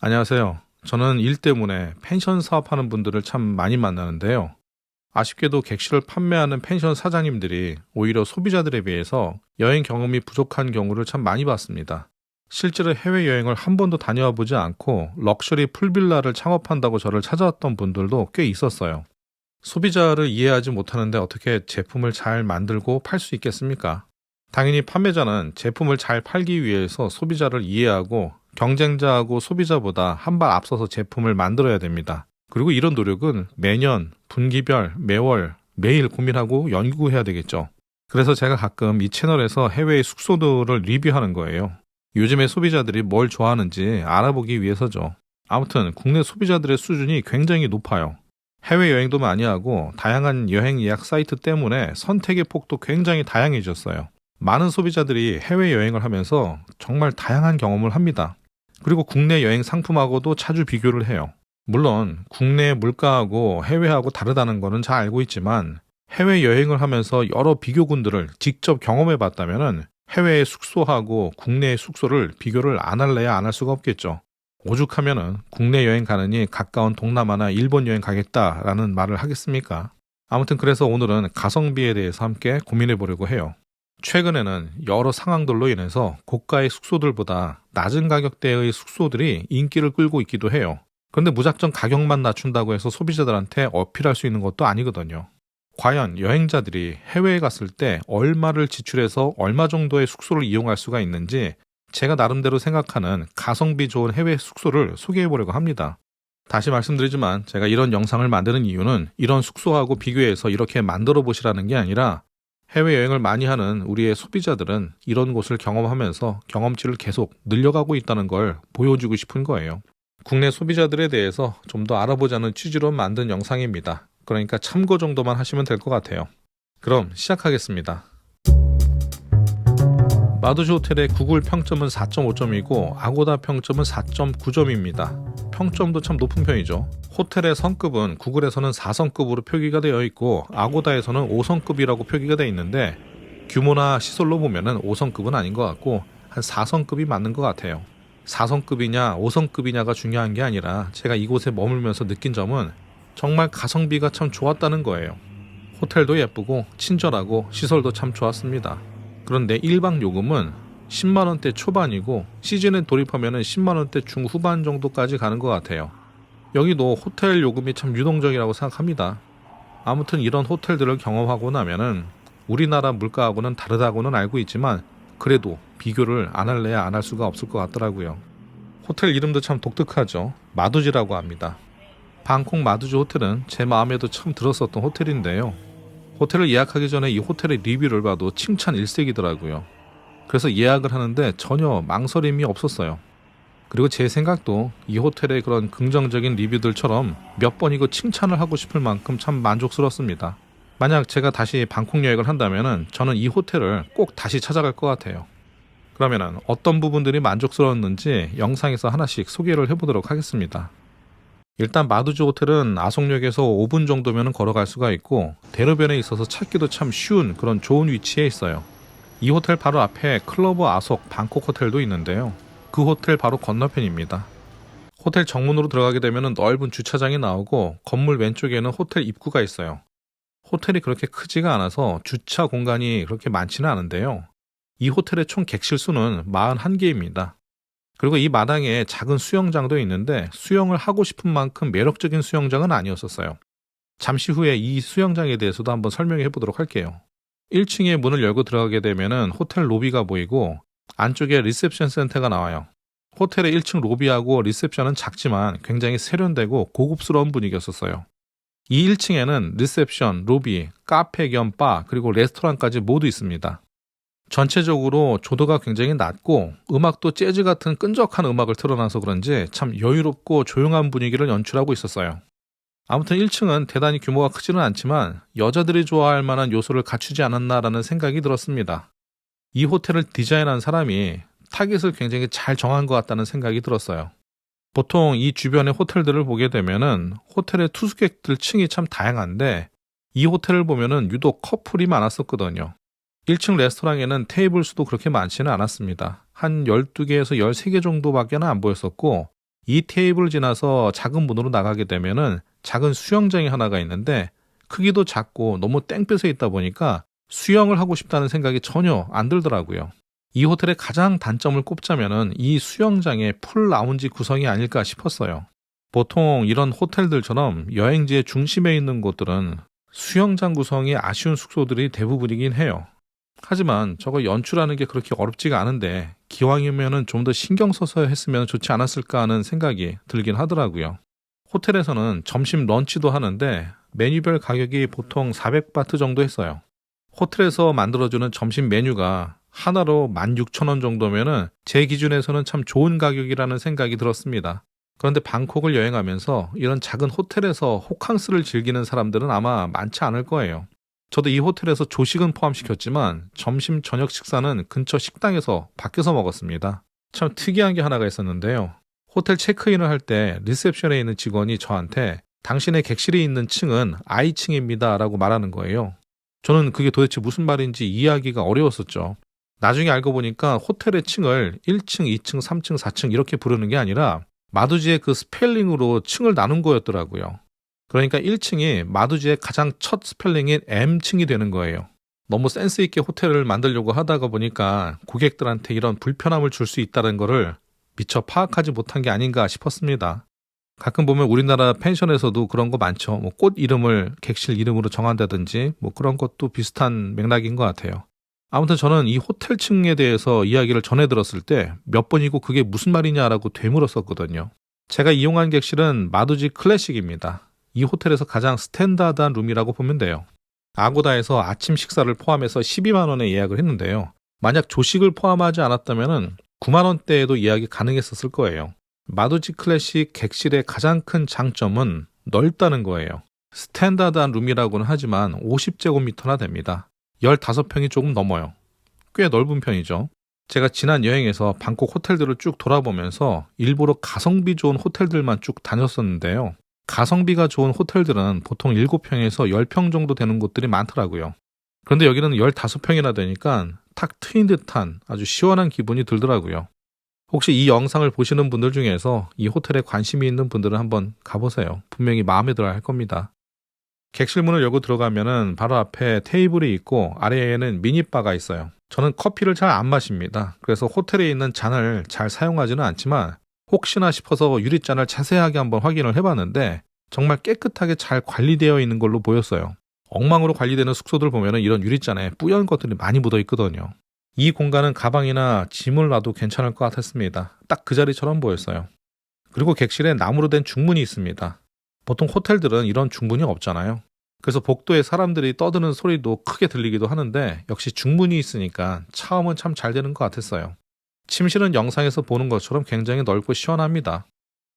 안녕하세요. 저는 일 때문에 펜션 사업하는 분들을 참 많이 만나는데요. 아쉽게도 객실을 판매하는 펜션 사장님들이 오히려 소비자들에 비해서 여행 경험이 부족한 경우를 참 많이 봤습니다. 실제로 해외여행을 한 번도 다녀와 보지 않고 럭셔리 풀빌라를 창업한다고 저를 찾아왔던 분들도 꽤 있었어요. 소비자를 이해하지 못하는데 어떻게 제품을 잘 만들고 팔 수 있겠습니까? 당연히 판매자는 제품을 잘 팔기 위해서 소비자를 이해하고 경쟁자하고 소비자보다 한 발 앞서서 제품을 만들어야 됩니다. 그리고 이런 노력은 매년, 분기별, 매월, 매일 고민하고 연구해야 되겠죠. 그래서 제가 가끔 이 채널에서 해외의 숙소들을 리뷰하는 거예요. 요즘에 소비자들이 뭘 좋아하는지 알아보기 위해서죠. 아무튼 국내 소비자들의 수준이 굉장히 높아요. 해외여행도 많이 하고 다양한 여행 예약 사이트 때문에 선택의 폭도 굉장히 다양해졌어요. 많은 소비자들이 해외여행을 하면서 정말 다양한 경험을 합니다. 그리고 국내 여행 상품하고도 자주 비교를 해요. 물론 국내 물가하고 해외하고 다르다는 거는 잘 알고 있지만 해외여행을 하면서 여러 비교군들을 직접 경험해 봤다면 해외의 숙소하고 국내의 숙소를 비교를 안 할래야 안 할 수가 없겠죠. 오죽하면은 국내 여행 가느니 가까운 동남아나 일본 여행 가겠다라는 말을 하겠습니까? 아무튼 그래서 오늘은 가성비에 대해서 함께 고민해 보려고 해요. 최근에는 여러 상황들로 인해서 고가의 숙소들보다 낮은 가격대의 숙소들이 인기를 끌고 있기도 해요. 그런데 무작정 가격만 낮춘다고 해서 소비자들한테 어필할 수 있는 것도 아니거든요. 과연 여행자들이 해외에 갔을 때 얼마를 지출해서 얼마 정도의 숙소를 이용할 수가 있는지 제가 나름대로 생각하는 가성비 좋은 해외 숙소를 소개해 보려고 합니다. 다시 말씀드리지만 제가 이런 영상을 만드는 이유는 이런 숙소하고 비교해서 이렇게 만들어 보시라는 게 아니라 해외여행을 많이 하는 우리의 소비자들은 이런 곳을 경험하면서 경험치를 계속 늘려가고 있다는 걸 보여주고 싶은 거예요. 국내 소비자들에 대해서 좀 더 알아보자는 취지로 만든 영상입니다. 그러니까 참고 정도만 하시면 될 것 같아요. 그럼 시작하겠습니다. 마두지 호텔의 구글 평점은 4.5점이고 아고다 평점은 4.9점입니다. 평점도 참 높은 편이죠. 호텔의 성급은 구글에서는 4성급으로 표기가 되어 있고 아고다에서는 5성급이라고 표기가 되어 있는데 규모나 시설로 보면은 5성급은 아닌 것 같고 한 4성급이 맞는 것 같아요. 4성급이냐 5성급이냐가 중요한 게 아니라 제가 이곳에 머물면서 느낀 점은 정말 가성비가 참 좋았다는 거예요. 호텔도 예쁘고 친절하고 시설도 참 좋았습니다. 그런데 1박 요금은 10만원대 초반이고 시즌에 돌입하면 10만원대 중후반 정도까지 가는 것 같아요. 여기도 호텔 요금이 참 유동적이라고 생각합니다. 아무튼 이런 호텔들을 경험하고 나면은 우리나라 물가하고는 다르다고는 알고 있지만 그래도 비교를 안 할래야 안 할 수가 없을 것 같더라고요. 호텔 이름도 참 독특하죠. 마두지라고 합니다. 방콕 마두지 호텔은 제 마음에도 참 들었었던 호텔인데요. 호텔을 예약하기 전에 이 호텔의 리뷰를 봐도 칭찬 일색이더라고요. 그래서 예약을 하는데 전혀 망설임이 없었어요. 그리고 제 생각도 이 호텔의 그런 긍정적인 리뷰들처럼 몇 번이고 칭찬을 하고 싶을 만큼 참 만족스럽습니다. 만약 제가 다시 방콕 여행을 한다면 저는 이 호텔을 꼭 다시 찾아갈 것 같아요. 그러면 어떤 부분들이 만족스러웠는지 영상에서 하나씩 소개를 해보도록 하겠습니다. 일단 마두지 호텔은 아송역에서 5분 정도면 걸어갈 수가 있고 대로변에 있어서 찾기도 참 쉬운 그런 좋은 위치에 있어요. 이 호텔 바로 앞에 클로버 아속 방콕 호텔도 있는데요. 그 호텔 바로 건너편입니다. 호텔 정문으로 들어가게 되면 넓은 주차장이 나오고 건물 왼쪽에는 호텔 입구가 있어요. 호텔이 그렇게 크지가 않아서 주차 공간이 그렇게 많지는 않은데요. 이 호텔의 총 객실 수는 41개입니다. 그리고 이 마당에 작은 수영장도 있는데 수영을 하고 싶은 만큼 매력적인 수영장은 아니었었어요. 잠시 후에 이 수영장에 대해서도 한번 설명해 보도록 할게요. 1층에 문을 열고 들어가게 되면 호텔 로비가 보이고 안쪽에 리셉션 센터가 나와요. 호텔의 1층 로비하고 리셉션은 작지만 굉장히 세련되고 고급스러운 분위기였었어요. 이 1층에는 리셉션, 로비, 카페 겸 바 그리고 레스토랑까지 모두 있습니다. 전체적으로 조도가 굉장히 낮고 음악도 재즈 같은 끈적한 음악을 틀어놔서 그런지 참 여유롭고 조용한 분위기를 연출하고 있었어요. 아무튼 1층은 대단히 규모가 크지는 않지만 여자들이 좋아할 만한 요소를 갖추지 않았나라는 생각이 들었습니다. 이 호텔을 디자인한 사람이 타깃을 굉장히 잘 정한 것 같다는 생각이 들었어요. 보통 이 주변의 호텔들을 보게 되면은 호텔의 투숙객들 층이 참 다양한데 이 호텔을 보면은 유독 커플이 많았었거든요. 1층 레스토랑에는 테이블 수도 그렇게 많지는 않았습니다. 한 12개에서 13개 정도밖에 안 보였었고 이 테이블을 지나서 작은 문으로 나가게 되면은 작은 수영장이 하나가 있는데 크기도 작고 너무 땡볕에 있다 보니까 수영을 하고 싶다는 생각이 전혀 안 들더라고요. 이 호텔의 가장 단점을 꼽자면은 이 수영장의 풀 라운지 구성이 아닐까 싶었어요. 보통 이런 호텔들처럼 여행지의 중심에 있는 곳들은 수영장 구성이 아쉬운 숙소들이 대부분이긴 해요. 하지만 저거 연출하는 게 그렇게 어렵지가 않은데 기왕이면은 좀 더 신경 써서 했으면 좋지 않았을까 하는 생각이 들긴 하더라고요. 호텔에서는 점심 런치도 하는데 메뉴별 가격이 보통 400바트 정도 했어요. 호텔에서 만들어주는 점심 메뉴가 하나로 16,000원 정도면은 제 기준에서는 참 좋은 가격이라는 생각이 들었습니다. 그런데 방콕을 여행하면서 이런 작은 호텔에서 호캉스를 즐기는 사람들은 아마 많지 않을 거예요. 저도 이 호텔에서 조식은 포함시켰지만 점심 저녁 식사는 근처 식당에서 밖에서 먹었습니다. 참 특이한 게 하나가 있었는데요. 호텔 체크인을 할 때 리셉션에 있는 직원이 저한테 당신의 객실이 있는 층은 I층입니다 라고 말하는 거예요. 저는 그게 도대체 무슨 말인지 이해하기가 어려웠었죠. 나중에 알고 보니까 호텔의 층을 1층, 2층, 3층, 4층 이렇게 부르는 게 아니라 마두지의 그 스펠링으로 층을 나눈 거였더라고요. 그러니까 1층이 마두지의 가장 첫 스펠링인 M층이 되는 거예요. 너무 센스 있게 호텔을 만들려고 하다가 보니까 고객들한테 이런 불편함을 줄 수 있다는 거를 미처 파악하지 못한 게 아닌가 싶었습니다. 가끔 보면 우리나라 펜션에서도 그런 거 많죠. 꽃 이름을 객실 이름으로 정한다든지 그런 것도 비슷한 맥락인 것 같아요. 아무튼 저는 이 호텔 층에 대해서 이야기를 전해 들었을 때 몇 번이고 그게 무슨 말이냐라고 되물었었거든요. 제가 이용한 객실은 마두지 클래식입니다. 이 호텔에서 가장 스탠다드한 룸이라고 보면 돼요. 아고다에서 아침 식사를 포함해서 12만 원에 예약을 했는데요. 만약 조식을 포함하지 않았다면 9만 원대에도 예약이 가능했었을 거예요. 마두지 클래식 객실의 가장 큰 장점은 넓다는 거예요. 스탠다드한 룸이라고는 하지만 50제곱미터나 됩니다. 15평이 조금 넘어요. 꽤 넓은 편이죠. 제가 지난 여행에서 방콕 호텔들을 쭉 돌아보면서 일부러 가성비 좋은 호텔들만 쭉 다녔었는데요. 가성비가 좋은 호텔들은 보통 7평에서 10평 정도 되는 곳들이 많더라고요. 그런데 여기는 15평이나 되니까 탁 트인 듯한 아주 시원한 기분이 들더라고요. 혹시 이 영상을 보시는 분들 중에서 이 호텔에 관심이 있는 분들은 한번 가보세요. 분명히 마음에 들어 할 겁니다. 객실 문을 열고 들어가면은 바로 앞에 테이블이 있고 아래에는 미니바가 있어요. 저는 커피를 잘 안 마십니다. 그래서 호텔에 있는 잔을 잘 사용하지는 않지만 혹시나 싶어서 유리잔을 자세하게 한번 확인을 해봤는데 정말 깨끗하게 잘 관리되어 있는 걸로 보였어요. 엉망으로 관리되는 숙소들 보면은 이런 유리잔에 뿌연 것들이 많이 묻어 있거든요. 이 공간은 가방이나 짐을 놔도 괜찮을 것 같았습니다. 딱 그 자리처럼 보였어요. 그리고 객실에 나무로 된 중문이 있습니다. 보통 호텔들은 이런 중문이 없잖아요. 그래서 복도에 사람들이 떠드는 소리도 크게 들리기도 하는데 역시 중문이 있으니까 차음은 참 잘 되는 것 같았어요. 침실은 영상에서 보는 것처럼 굉장히 넓고 시원합니다.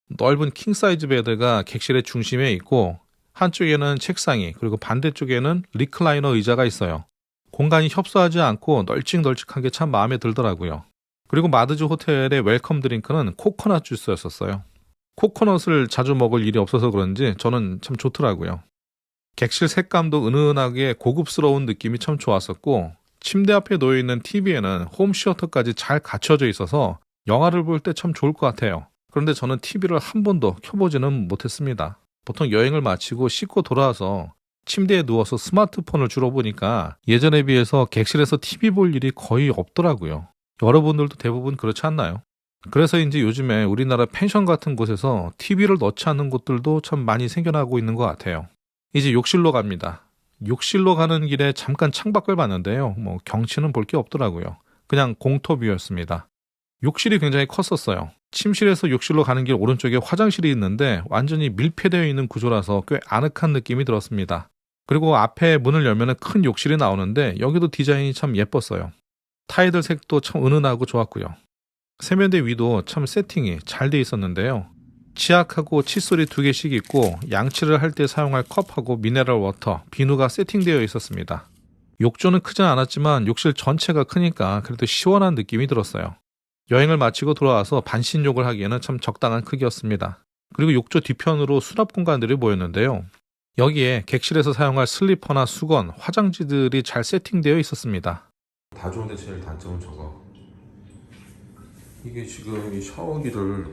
넓은 킹사이즈 베드가 객실의 중심에 있고 한쪽에는 책상이 그리고 반대쪽에는 리클라이너 의자가 있어요. 공간이 협소하지 않고 널찍널찍한 게 참 마음에 들더라고요. 그리고 마두지 호텔의 웰컴 드링크는 코코넛 주스였었어요. 코코넛을 자주 먹을 일이 없어서 그런지 저는 참 좋더라고요. 객실 색감도 은은하게 고급스러운 느낌이 참 좋았었고 침대 앞에 놓여있는 TV에는 홈시어터까지 잘 갖춰져 있어서 영화를 볼 때 참 좋을 것 같아요. 그런데 저는 TV를 한 번도 켜보지는 못했습니다. 보통 여행을 마치고 씻고 돌아와서 침대에 누워서 스마트폰을 주로 보니까 예전에 비해서 객실에서 TV 볼 일이 거의 없더라고요. 여러분들도 대부분 그렇지 않나요? 그래서인지 요즘에 우리나라 펜션 같은 곳에서 TV를 넣지 않는 곳들도 참 많이 생겨나고 있는 것 같아요. 이제 욕실로 갑니다. 욕실로 가는 길에 잠깐 창밖을 봤는데요. 경치는 볼 게 없더라고요. 그냥 공터뷰였습니다. 욕실이 굉장히 컸었어요. 침실에서 욕실로 가는 길 오른쪽에 화장실이 있는데 완전히 밀폐되어 있는 구조라서 꽤 아늑한 느낌이 들었습니다. 그리고 앞에 문을 열면 큰 욕실이 나오는데 여기도 디자인이 참 예뻤어요. 타일들 색도 참 은은하고 좋았고요. 세면대 위도 참 세팅이 잘 돼 있었는데요. 치약하고 칫솔이 2개씩 있고 양치를 할 때 사용할 컵하고 미네랄 워터, 비누가 세팅되어 있었습니다. 욕조는 크진 않았지만 욕실 전체가 크니까 그래도 시원한 느낌이 들었어요. 여행을 마치고 돌아와서 반신욕을 하기에는 참 적당한 크기였습니다. 그리고 욕조 뒤편으로 수납 공간들이 보였는데요. 여기에 객실에서 사용할 슬리퍼나 수건, 화장지들이 잘 세팅되어 있었습니다. 다 좋은데 제일 단점은 저거. 이게 지금 이 샤워기를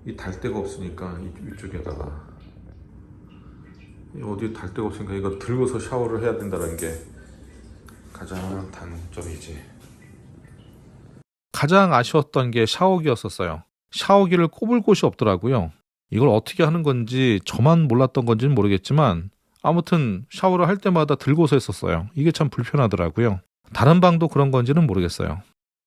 이 달 데가 없으니까 이쪽에다가 어디 달 데가 없으니까 이거 들고서 샤워를 해야 된다는 게 가장 단점이지. 가장 아쉬웠던 게 샤워기였었어요. 샤워기를 꼽을 곳이 없더라고요. 이걸 어떻게 하는 건지 저만 몰랐던 건지는 모르겠지만 아무튼 샤워를 할 때마다 들고서 했었어요. 이게 참 불편하더라고요. 다른 방도 그런 건지는 모르겠어요.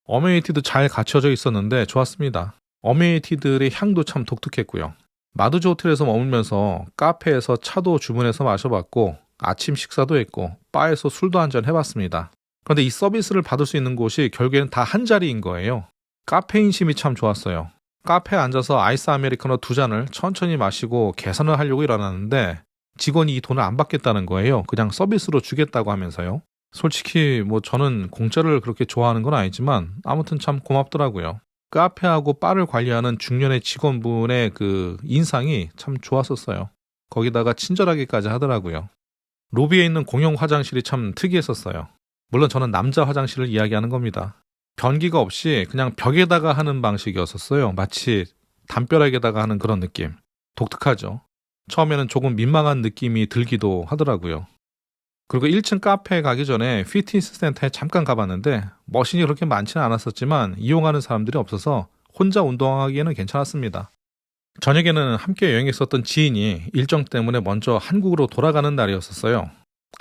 어메니티도 잘 갖춰져 있었는데 좋았습니다. 어메니티들의 향도 참 독특했고요. 마두즈 호텔에서 머물면서 카페에서 차도 주문해서 마셔봤고 아침 식사도 했고 바에서 술도 한잔 해봤습니다. 그런데 이 서비스를 받을 수 있는 곳이 결국에는 다 한 자리인 거예요. 카페 인심이 참 좋았어요. 카페에 앉아서 아이스 아메리카노 2잔을 천천히 마시고 계산을 하려고 일어났는데 직원이 이 돈을 안 받겠다는 거예요. 그냥 서비스로 주겠다고 하면서요. 솔직히 저는 공짜를 그렇게 좋아하는 건 아니지만 아무튼 참 고맙더라고요. 카페하고 바를 관리하는 중년의 직원분의 그 인상이 참 좋았었어요. 거기다가 친절하게까지 하더라고요. 로비에 있는 공용 화장실이 참 특이했었어요. 물론 저는 남자 화장실을 이야기하는 겁니다. 변기가 없이 그냥 벽에다가 하는 방식이었었어요. 마치 담벼락에다가 하는 그런 느낌. 독특하죠. 처음에는 조금 민망한 느낌이 들기도 하더라고요. 그리고 1층 카페에 가기 전에 피트니스 센터에 잠깐 가봤는데 머신이 그렇게 많지는 않았었지만 이용하는 사람들이 없어서 혼자 운동하기에는 괜찮았습니다. 저녁에는 함께 여행했었던 지인이 일정 때문에 먼저 한국으로 돌아가는 날이었었어요.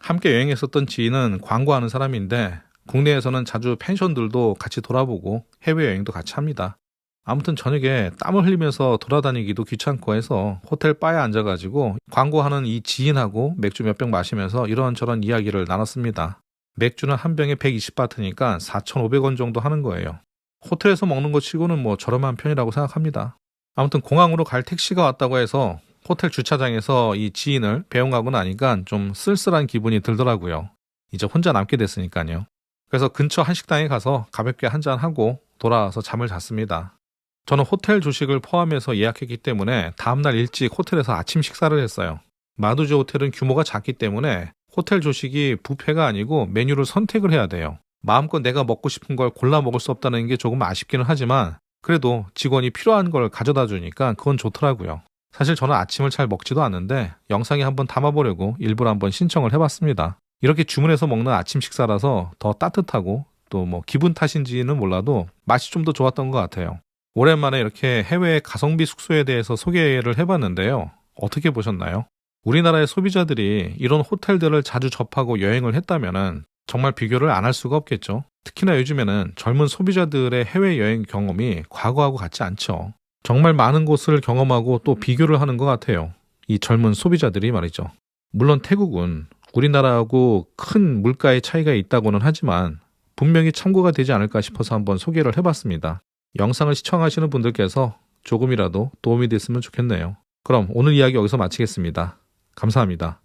함께 여행했었던 지인은 광고하는 사람인데 국내에서는 자주 펜션들도 같이 돌아보고 해외여행도 같이 합니다. 아무튼 저녁에 땀을 흘리면서 돌아다니기도 귀찮고 해서 호텔 바에 앉아가지고 광고하는 이 지인하고 맥주 몇 병 마시면서 이런저런 이야기를 나눴습니다. 맥주는 한 병에 120바트니까 4,500원 정도 하는 거예요. 호텔에서 먹는 것 치고는 저렴한 편이라고 생각합니다. 아무튼 공항으로 갈 택시가 왔다고 해서 호텔 주차장에서 이 지인을 배웅하고 나니까 좀 쓸쓸한 기분이 들더라고요. 이제 혼자 남게 됐으니까요. 그래서 근처 한식당에 가서 가볍게 한잔하고 돌아와서 잠을 잤습니다. 저는 호텔 조식을 포함해서 예약했기 때문에 다음날 일찍 호텔에서 아침 식사를 했어요. 마두즈 호텔은 규모가 작기 때문에 호텔 조식이 뷔페가 아니고 메뉴를 선택을 해야 돼요. 마음껏 내가 먹고 싶은 걸 골라 먹을 수 없다는 게 조금 아쉽기는 하지만 그래도 직원이 필요한 걸 가져다 주니까 그건 좋더라고요. 사실 저는 아침을 잘 먹지도 않는데 영상에 한번 담아보려고 일부러 한번 신청을 해봤습니다. 이렇게 주문해서 먹는 아침 식사라서 더 따뜻하고 또 기분 탓인지는 몰라도 맛이 좀 더 좋았던 것 같아요. 오랜만에 이렇게 해외 가성비 숙소에 대해서 소개를 해봤는데요. 어떻게 보셨나요? 우리나라의 소비자들이 이런 호텔들을 자주 접하고 여행을 했다면 정말 비교를 안 할 수가 없겠죠. 특히나 요즘에는 젊은 소비자들의 해외여행 경험이 과거하고 같지 않죠. 정말 많은 곳을 경험하고 또 비교를 하는 것 같아요. 이 젊은 소비자들이 말이죠. 물론 태국은 우리나라하고 큰 물가의 차이가 있다고는 하지만 분명히 참고가 되지 않을까 싶어서 한번 소개를 해봤습니다. 영상을 시청하시는 분들께서 조금이라도 도움이 됐으면 좋겠네요. 그럼 오늘 이야기 여기서 마치겠습니다. 감사합니다.